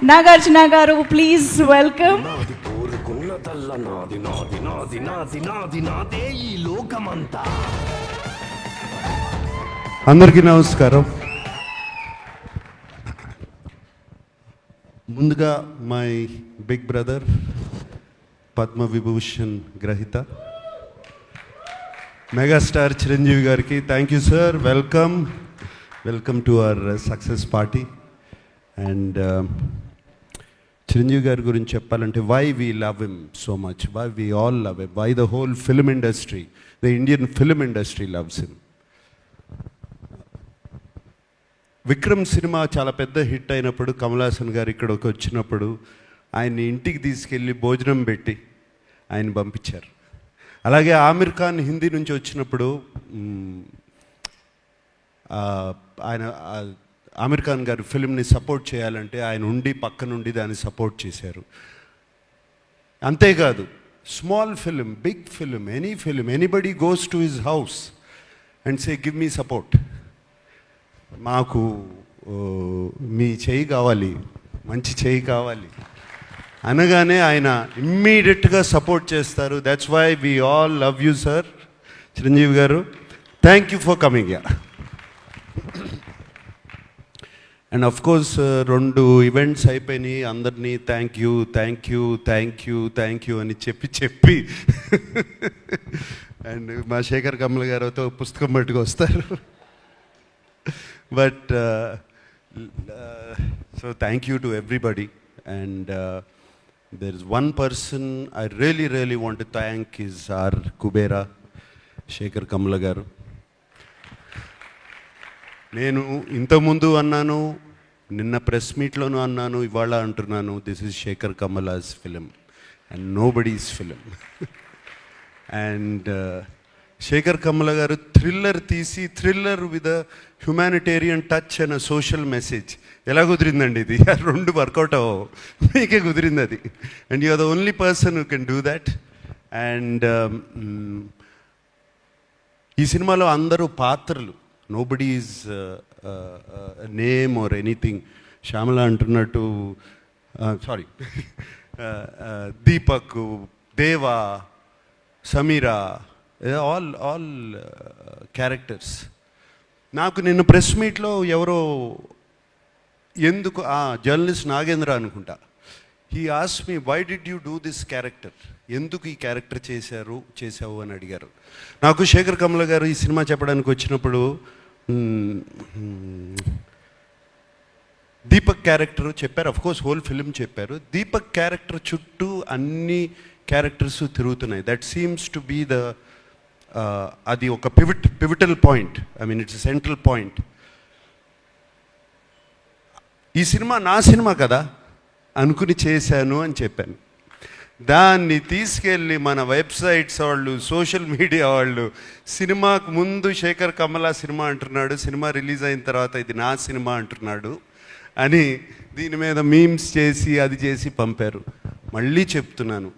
నాగార్జున గారు, please welcome. అందరికీ నమస్కారం. ముందుగా my big brother Padma Vibhushan గ్రహీత మెగాస్టార్ చిరంజీవి గారికి thank you sir. Welcome to our success party. And Chiranjeevi గారి గురించి చెప్పాలంటే why we love him so much, why we all love him, why the whole film industry, the Indian film industry loves him. Vikram సినిమా చాలా పెద్ద hit అయినప్పుడు కమల్ హాసన్ గారు ఇక్కడికి వచ్చినప్పుడు ఆయన్ని ఇంటికి తీసుకెళ్ళి భోజనం పెట్టి ఆయన పంపించారు. అలాగే ఆమిర్ ఖాన్ హిందీ నుంచి వచ్చినప్పుడు ఆయన ఆమిర్ ఖాన్ గారు ఫిల్మ్ని సపోర్ట్ చేయాలంటే ఆయన ఉండి పక్క నుండి దాన్ని సపోర్ట్ చేశారు. అంతేకాదు small film, big film, any film, anybody goes to his house and say give me support, మాకు మీ చేయి కావాలి, మంచి చేయి కావాలి అనగానే ఆయన ఇమ్మీడియట్గా సపోర్ట్ చేస్తారు. That's why we all love you sir Chiranjeevi garu. Thank you for coming ya. And of course 2 events అయిపోయినాయి. అందరినీ థ్యాంక్ యూ అని చెప్పి అండ్ మా శేఖర్ కమల్ గారితో పుస్తకం పట్టుకు వస్తారు. But so thank you to everybody. And there is one person I really want to thank is our Kubera Shekhar Kamala garu. నేను ఇంతకుముందు అన్నాను, నిన్న ప్రెస్ మీట్లోనూ అన్నాను, ఇవాళ అంటున్నాను, this is Shekhar Kammula's film and nobody's film. And Shekhar Kammula garu thriller తీసి, thriller with a humanitarian touch and social message. ఎలా కుదిరిందండి ఇది? 2 వర్కౌట్ అవ్వవు, మీకే కుదిరింది అది. And you are the only person who can do that. And ఈ సినిమాలో అందరూ పాత్రలు, nobody is name or anything. Shyamala అంటున్నట్టు, sorry, Deepak, Deva, Sameera, all characters. నాకు నిన్న ప్రెస్ మీట్లో ఎవరో ఎందుకు జర్నలిస్ట్ నాగేంద్ర అనుకుంటా, he ask me why did you do this character, ఎందుకు ఈ క్యారెక్టర్ చేసావు అని అడిగారు. నాకు శేఖర్ కమల గారు ఈ సినిమా చెప్పడానికి వచ్చినప్పుడు దీపక్ క్యారెక్టర్ చెప్పారు, అఫ్కోర్స్ హోల్ ఫిలిం చెప్పారు. దీపక్ క్యారెక్టర్ చుట్టూ అన్ని క్యారెక్టర్స్ తిరుగుతున్నాయి. That seems to be the అది ఒక pivotal point, I mean it's central point. ఈ సినిమా నా సినిమా కదా అనుకుని చేశాను అని చెప్పాను. దాన్ని తీసుకెళ్ళి మన వెబ్సైట్స్ వాళ్ళు, సోషల్ మీడియా వాళ్ళు, సినిమాకు ముందు శేఖర్ కమల సినిమా అంటున్నాడు, సినిమా రిలీజ్ అయిన తర్వాత ఇది నా సినిమా అంటున్నాడు అని దీని మీద మీమ్స్ చేసి అది చేసి పంపారు. మళ్ళీ చెప్తున్నాను,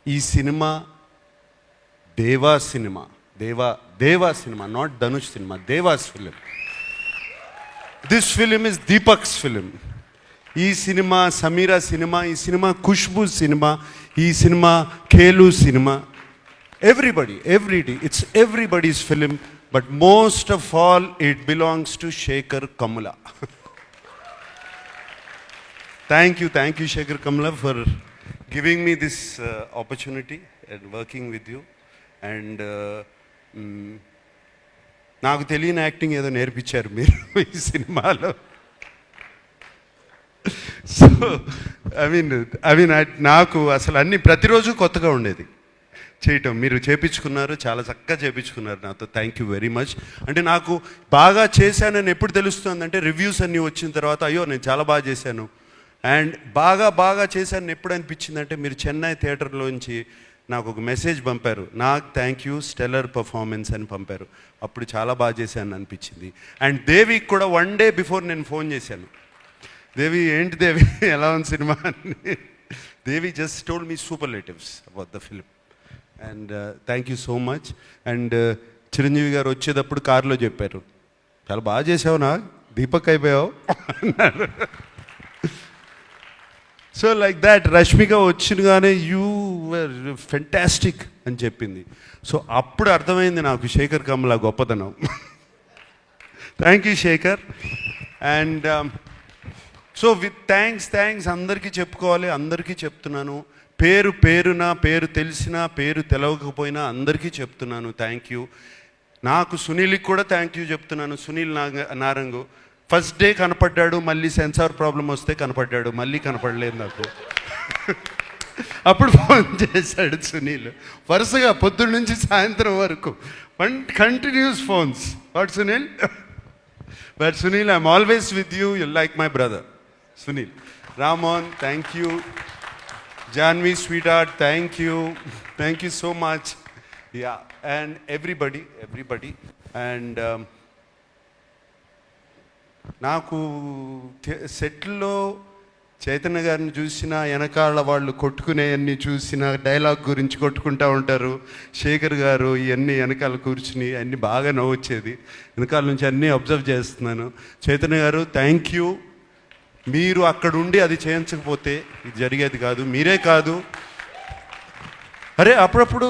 ఈ cinema Deva cinema, Deva cinema, not Dhanush cinema, Deva's film. This film is Deepak's film. ఈ సినిమా సమీరా సినిమా, ఈ సినిమా ఖుష్బూ సినిమా, ఈ సినిమా ఖేలు cinema. Everybody, it's everybody's film, but most of all it belongs to Shekhar Kammula. Thank you Shekhar Kammula for giving me this opportunity and working with you. And నాకు తెలియని acting ఏదో నేర్పించారు మీరు ఈ సినిమాలో. సో ఐ మీన్ నాకు అసలు అన్ని ప్రతిరోజు కొత్తగా ఉండేది చేయటం. మీరు చేపించుకున్నారు, చాలా చక్కగా చేపించుకున్నారు నాతో. Thank you very much. అంటే నాకు బాగా చేశానని ఎప్పుడు తెలుస్తుందంటే రివ్యూస్ అన్నీ వచ్చిన తర్వాత, అయ్యో నేను చాలా బాగా చేశాను. అండ్ బాగా చేశాను ఎప్పుడు అనిపించిందంటే, మీరు చెన్నై థియేటర్లోంచి నాకు ఒక మెసేజ్ పంపారు, నాకు థ్యాంక్ యూ స్టెల్లర్ పర్ఫార్మెన్స్ అని పంపారు. అప్పుడు చాలా బాగా చేశాను అనిపించింది. అండ్ దేవికి కూడా 1 day బిఫోర్ నేను ఫోన్ చేశాను, దేవి ఏంటి దేవి ఎలా ఉంది సినిమా అని. Devi just told me superlatives about the film. And thank you so much. And Chiranjeevi garu వచ్చేటప్పుడు కారులో చెప్పారు, చాలా బాగా చేసావు, నా దీపక్ అయిపోయావు అన్నారు. సో లైక్ దాట్ రష్మిక వచ్చినగానే యూ వర్ ఫెంటాస్టిక్ అని చెప్పింది. సో అప్పుడు అర్థమైంది నాకు శేఖర్ కమల గొప్పతనం. Thank you Shekhar. And so with thanks అందరికీ చెప్పుకోవాలి, అందరికీ చెప్తున్నాను. పేరు తెలిసినా పేరు తెలవకపోయినా అందరికీ చెప్తున్నాను థ్యాంక్ యూ. నాకు సునీల్కి కూడా థ్యాంక్ యూ చెప్తున్నాను. సునీల్ నారంగు ఫస్ట్ డే కనపడ్డాడు, మళ్ళీ సెన్సార్ ప్రాబ్లం వస్తే కనపడ్డాడు, మళ్ళీ కనపడలేదు నాకు. అప్పుడు ఫోన్ చేశాడు సునీల్, వరుసగా పొద్దున్న నుంచి సాయంత్రం వరకు continuous phones. What Sunil? But Sunil, I'm always with you, you like my brother Sunil. Ramon, thank you. Janvi, sweetheart, thank you so much. Yeah, and everybody, and నాకు సెట్లో చైతన్య గారిని చూసిన, వెనకాల వాళ్ళు కొట్టుకునేవన్నీ చూసిన, డైలాగ్ గురించి కొట్టుకుంటూ ఉంటారు. శేఖర్ గారు ఇవన్నీ వెనకాల కూర్చుని అన్నీ బాగా నవ్వొచ్చేది. వెనకాల నుంచి అన్నీ అబ్జర్వ్ చేస్తున్నాను. చైతన్య గారు థ్యాంక్ యూ. మీరు అక్కడ ఉండి అది చేయించకపోతే ఇది జరిగేది కాదు. మీరే కాదు, అరే అప్పుడప్పుడు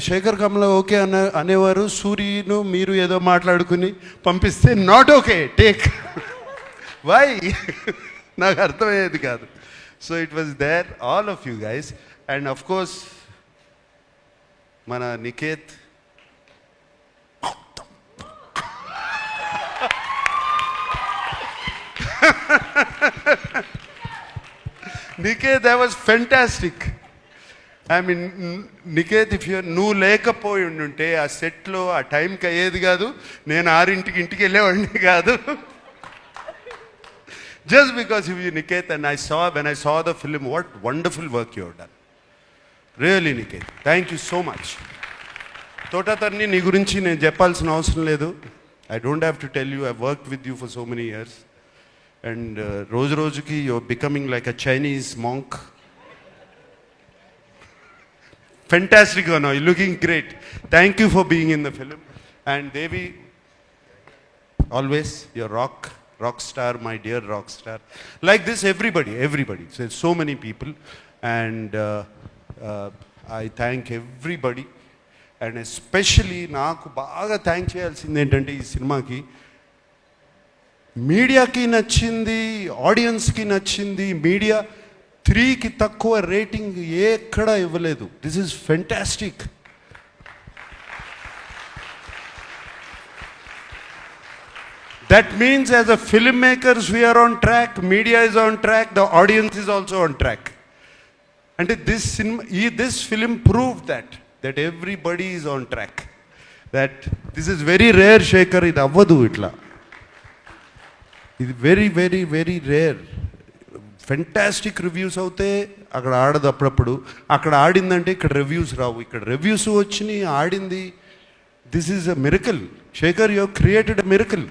శేఖర్ కమల ఓకే అనేవారు, సూర్యను మీరు ఏదో మాట్లాడుకుని పంపిస్తే నాట్ ఓకే టేక్ వై నాకు అర్థమయ్యేది కాదు. So it was there all of you guys. And of course మన Niket, Niket, that was fantastic. I mean, Niket, if నువ్వు లేకపోయి ఉంటే ఆ సెట్లో ఆ టైంకి అయ్యేది కాదు, నేను 6 ఇంటికి వెళ్ళేవాడిని కాదు. Just because of you, Niket, and when I saw the film, what wonderful work you have done. Really, Niket, thank you so much. Thota Tharani నీ గురించి నేను చెప్పాల్సిన అవసరం లేదు. I don't have to tell you, I've worked with you for so many years. And రోజుకి you're becoming like a Chinese monk. Fantastic, you know, you're looking great. Thank you for being in the film. And Devi, always your rock star, my dear rock star. Like this, everybody. So many people. And I thank everybody. And especially నాకు బాగా thank చేయాల్సింది ఏంటంటే ఈ సినిమాకి మీడియాకి నచ్చింది, ఆడియన్స్కి నచ్చింది. మీడియా 3కి తక్కువ రేటింగ్ ఎక్కడ ఇవ్వలేదు. This is fantastic. That means as a film makers we are on track, media is on track, the audience is also on track. అంటే this film prove that everybody is on track. That this is very rare, Shekhar. ఇది అవ్వదు ఇట్లా. ఇది very rare. Fantastic reviews అవుతే అక్కడ ఆడదు, అప్పుడప్పుడు అక్కడ ఆడిందంటే ఇక్కడ రివ్యూస్ రావు. ఇక్కడ రివ్యూస్ వచ్చినాయి, ఆడింది. This is a miracle. Shekhar, you created a miracle.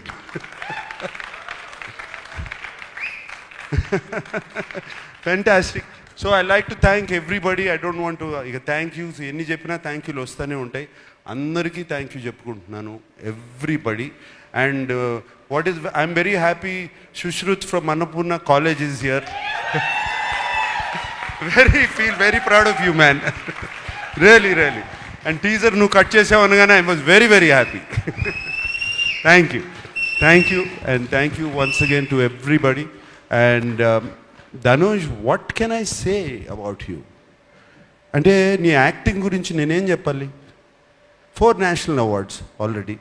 Fantastic. So I like to thank everybody. I don't want to ఇక థ్యాంక్ యూస్ ఎన్ని చెప్పినా థ్యాంక్ యూలు వస్తూనే ఉంటాయి. అందరికీ థ్యాంక్ యూ చెప్పుకుంటున్నాను, everybody. And I'm very happy Sushruth from Annapurna college is here. Feel very proud of you man, really. And teaser నువ్వు cut చేసావు అనగానే I was very happy. Thank you and thank you once again to everybody. And Dhanush, what can I say about you? అంటే నీ acting గురించి నేనేం చెప్పాలి? 4 national awards already.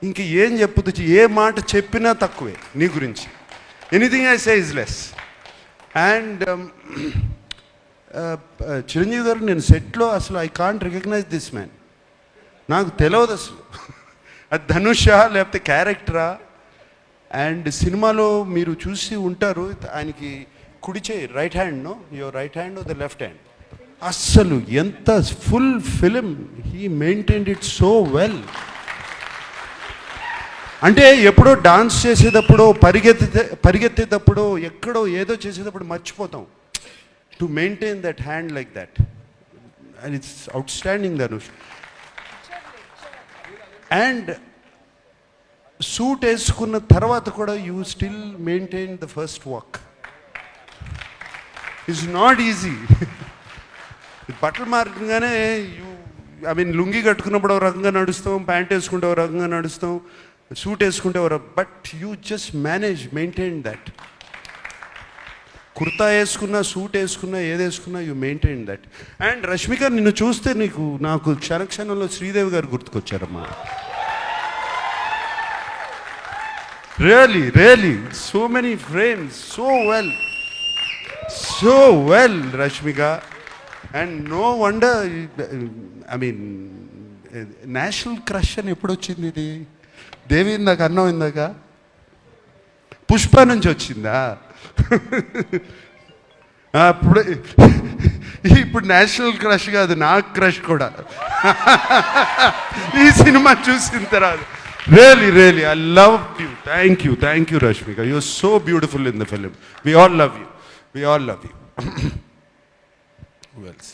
ఇంక ఏం చెప్పొచ్చు? ఏ మాట చెప్పినా తక్కువే నీ గురించి. Anything I say is less. And Chiranjeevi గారు, నేను సెట్లో అసలు I can't recognise this man. నాకు తెలియదు అసలు అది ధనుషా లేకపోతే క్యారెక్టరా. అండ్ సినిమాలో మీరు చూసి ఉంటారు, ఆయనకి కుడి చేయి, right hand, no your right hand the left hand. అస్సలు ఎంత full film he maintained it so well. అంటే ఎప్పుడో డాన్స్ చేసేటప్పుడు, పరిగెత్తేటప్పుడు, ఎక్కడో ఏదో చేసేటప్పుడు మర్చిపోతాం. To maintain that hand like that, and it's outstanding Dhanush. And suit వేసుకున్న తర్వాత కూడా you still maintain the first walk. It's not easy. బట్టలు మారగానే లుంగి కట్టుకున్నప్పుడు ఒక రకంగా నడుస్తాం, ప్యాంట్ వేసుకుంటే ఒక రకంగా నడుస్తాం, సూట్ వేసుకుంటే but you just maintain that. Kurta వేసుకున్నా, సూట్ వేసుకున్నా, ఏది వేసుకున్నా you maintain that. And Rashmika, నిన్ను చూస్తే నాకు క్షణక్షణంలో శ్రీదేవి గారు గుర్తుకొచ్చారమ్మా. Really so many frames, so well Rashmika. And no wonder, national crush అని ఎప్పుడు వచ్చింది ఇది? దేవి ఇందాక అన్నం, ఇందాక పుష్ప నుంచి వచ్చిందా? ఇప్పుడు నేషనల్ క్రష్ కాదు, నాకు క్రష్ కూడా ఈ సినిమా చూసిన తర్వాత. Really I love you. Thank you Rashmika. You are so beautiful in the film. We all love you. Who else?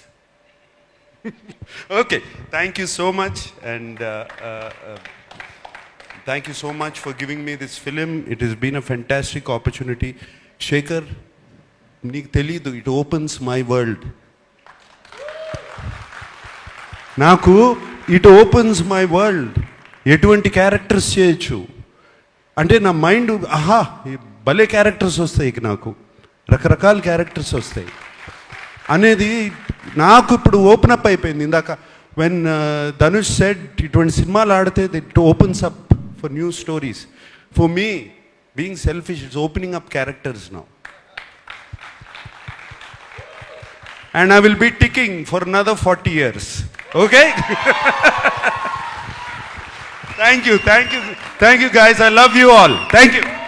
Okay, thank you so much, and thank you so much for giving me this film. It has been a fantastic opportunity. Shekhar, నీకు తెలీదు, it opens my world. నాకు it opens my world. ఎటువంటి characters చేయొచ్చు అంటే నా mind, భలే characters వస్తాయి, నాకు రకరకాల క్యారెక్టర్స్ వస్తాయి అనేది నాకు ఇప్పుడు ఓపెన్ అప్ అయిపోయింది. ఇందాక వెన్ ధనుష్ సెడ్ ఇటువంటి సినిమాలు ఆడితే it opens up for new stories. For me, being selfish, it's opening up characters now. And I will be ticking for another 40 years. Okay? Thank you guys. I love you all. Thank you.